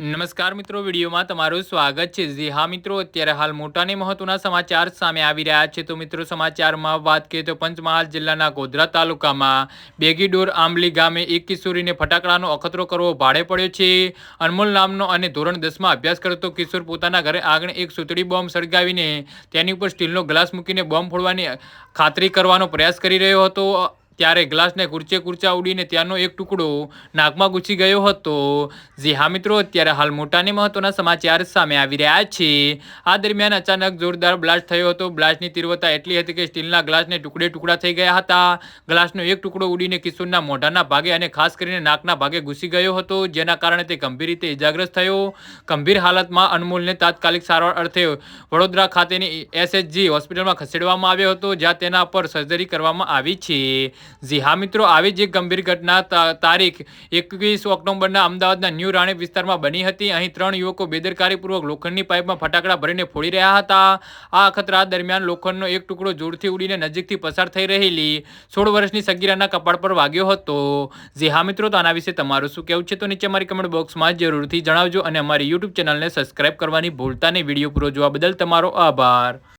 નમસ્કાર મિત્રો, વિડીયોમાં તમારું સ્વાગત છે। જી હા મિત્રો, અત્યારે હાલ મોટા અને મહત્વના સમાચાર સામે આવી રહ્યા છે। તો મિત્રો, સમાચારમાં વાત કરીએ તો પંચમહાલ જિલ્લાના ગોધરા તાલુકામાં બેગીડોર આંબલી ગામે એક કિશોરીને ફટાકડાનો અખતરો કરવો ભાડે પડ્યો છે। અનમોલ નામનો અને ધોરણ 10માં અભ્યાસ કરતો કિશોર પોતાના ઘરે આંગણે એક સુતળી બોમ્બ સળગાવીને તેની ઉપર સ્ટીલનો ગ્લાસ મૂકીને બોમ્બ ફોડવાની ખાતરી કરવાનો પ્રયાસ કરી રહ્યો હતો। ત્યારે ગ્લાસને કૂર્ચે ઉડીને ત્યાંનો એક ટુકડો નાકમાં ઘૂસી ગયો હતો। જી હા મિત્રો, અત્યારે હાલ મોટા અને મહત્વના સમાચાર સામે આવી રહ્યા છે। આ દરમિયાન અચાનક જોરદાર બ્લાસ્ટ થયો હતો। બ્લાસ્ટની તીવ્રતા એટલી હતી કે સ્ટીલના ગ્લાસને ટુકડા થઈ ગયા હતા। ગ્લાસનો એક ટુકડો ઉડીને કિશોરના મોઢાના ભાગે અને ખાસ કરીને નાકના ભાગે ઘૂસી ગયો હતો, જેના કારણે તે ગંભીર રીતે ઇજાગ્રસ્ત થયો। ગંભીર હાલતમાં અનમોલને તાત્કાલિક સારવાર અર્થે વડોદરા ખાતેની SHG હોસ્પિટલમાં ખસેડવામાં આવ્યો હતો, જ્યાં તેના પર સર્જરી કરવામાં આવી છે। જી હા મિત્રો, આવી જ એક ગંભીર ઘટના તારીખ 21 ઓક્ટોબરના અમદાવાદના ન્યૂ રાણીપ વિસ્તારમાં બની હતી। અહીં 3 યુવકો બેદરકારીપૂર્વક લોખંડની પાઇપમાં ફટાકડા ભરીને ફોડી રહ્યા હતા। આ અખતરા દરમિયાન લોખંડનો એક ટુકડો જોરથી ઉડીને નજીકથી પસાર થઈ રહેલી 16 વર્ષની સગીરાના કપાળ પર વાગ્યો હતો। જી હા મિત્રો, તો આના વિશે તમારું શું કહેવું છે તો નીચે અમારી કમેન્ટ બોક્સમાં જરૂરથી જણાવજો અને અમારી YouTube ચેનલને સબસ્ક્રાઇબ કરવાની ભૂલતા નહીં। વિડીયો પૂરો જોવા બદલ તમારો આભાર।